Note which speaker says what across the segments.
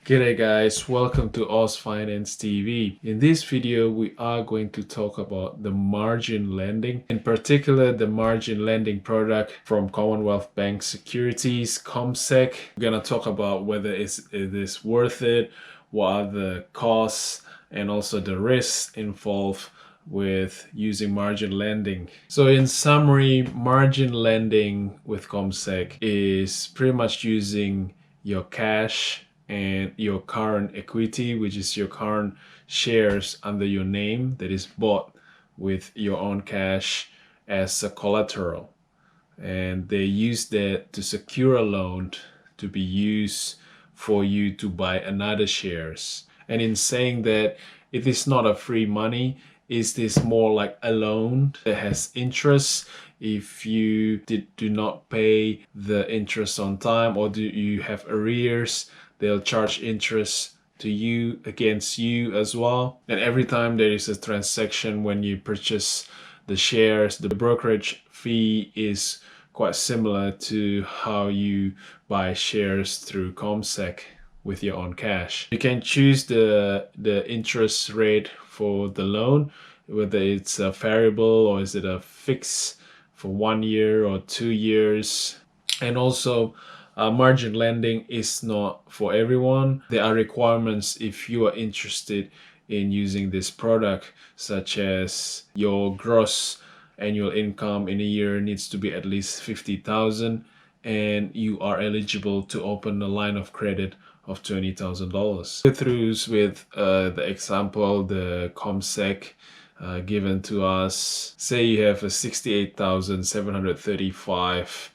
Speaker 1: G'day guys, welcome to Oz Finance TV. In this video, we are going to talk about the margin lending, in particular the margin lending product from Commonwealth Bank Securities, Commsec. We're going to talk about whether it is worth it, what are the costs, and also the risks involved with using margin lending. So in summary, margin lending with Commsec is pretty much using your cash and your current equity, which is your current shares under your name that is bought with your own cash as a collateral. And they use that to secure a loan to be used for you to buy another shares. And in saying that, it is not a free money, is this more like a loan that has interest? If you do not pay the interest on time, or do you have arrears, they'll charge interest to you against you as well. And every time there is a transaction when you purchase the shares, the brokerage fee is quite similar to how you buy shares through Commsec with your own cash. You can choose the interest rate for the loan, whether it's a variable or is it a fixed for 1 year or 2 years. And also margin lending is not for everyone. There are requirements if you are interested in using this product, such as your gross annual income in a year needs to be at least 50,000 and you are eligible to open a line of credit of $20,000. Go through with the example, the Commsec given to us. Say you have a $68,735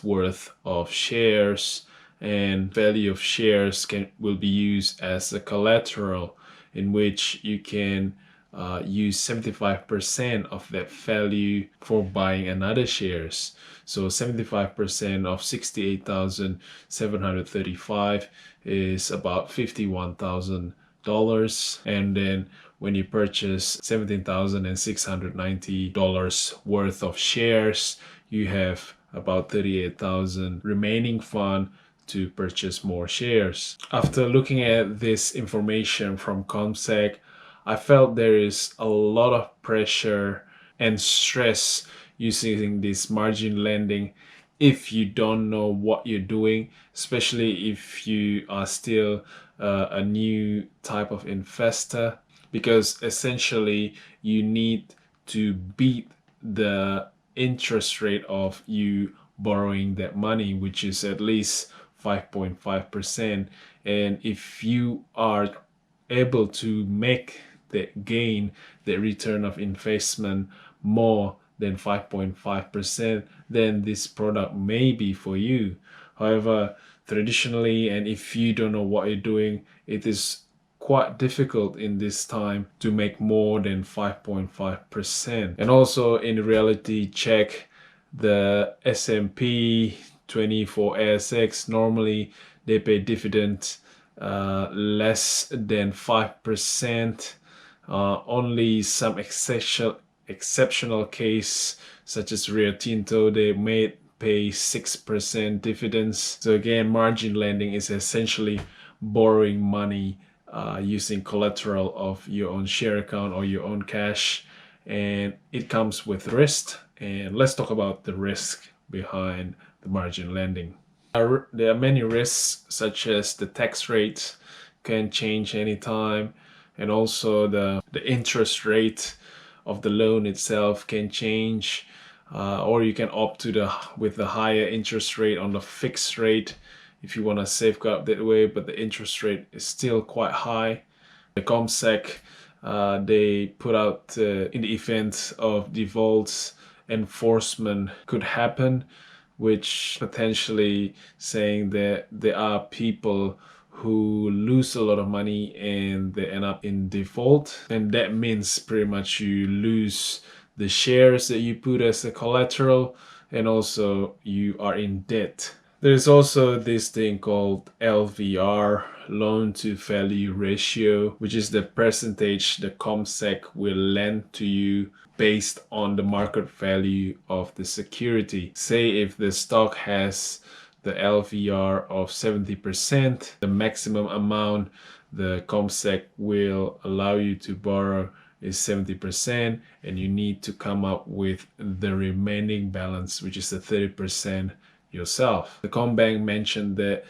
Speaker 1: worth of shares, and value of shares will be used as a collateral, in which you can use 75% of that value for buying another shares. So 75% of 68,735 is about $51,000, and then when you purchase $17,690 worth of shares, you have about 38,000 remaining fund to purchase more shares. After looking at this information from Commsec, I felt there is a lot of pressure and stress using this margin lending if you don't know what you're doing, especially if you are still a new type of investor, because essentially you need to beat the interest rate of you borrowing that money, which is at least 5.5%. And if you are able to make that gain, the return of investment more than 5.5%, then this product may be for you. However, traditionally, and if you don't know what you're doing, it is quite difficult in this time to make more than 5.5%. And also in reality check, the S&P 24 ASX, normally they pay dividend less than 5%. Only some exceptional case such as Rio Tinto, they may pay 6% dividends. So again, margin lending is essentially borrowing money using collateral of your own share account or your own cash, and it comes with risk. And let's talk about the risk behind the margin lending. There are many risks, such as the tax rate can change anytime, and also the interest rate of the loan itself can change, or you can opt to with the higher interest rate on the fixed rate if you want to safeguard that way, but the interest rate is still quite high. The Commsec, they put out in the event of defaults, enforcement could happen, which potentially saying that there are people who lose a lot of money and they end up in default, and that means pretty much you lose the shares that you put as a collateral, and also you are in debt. There's also this thing called LVR, loan to value ratio, which is the percentage the Commsec will lend to you based on the market value of the security. Say if the stock has the LVR of 70%. The maximum amount the Commsec will allow you to borrow is 70%, and you need to come up with the remaining balance, which is the 30% yourself. The Commbank mentioned that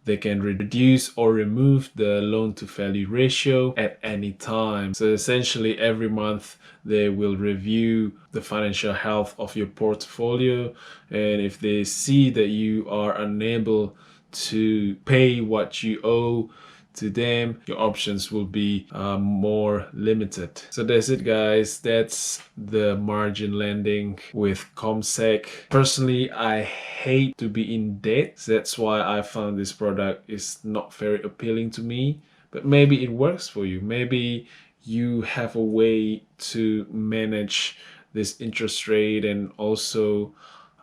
Speaker 1: they can reduce or remove the loan to value ratio at any time. So essentially every month they will review the financial health of your portfolio, and if they see that you are unable to pay what you owe to them, your options will be more limited. So that's it, guys. That's the margin lending with Commsec. Personally, I hate to be in debt. That's why I found this product is not very appealing to me, but maybe it works for you. Maybe you have a way to manage this interest rate and also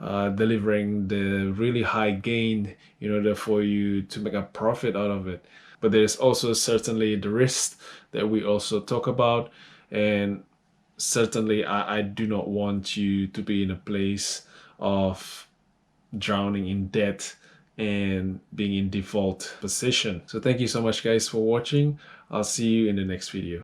Speaker 1: delivering the really high gain in order for you to make a profit out of it. But there's also certainly the risk that we also talk about, and certainly I do not want you to be in a place of drowning in debt and being in default position. So thank you so much, guys, for watching. I'll see you in the next video.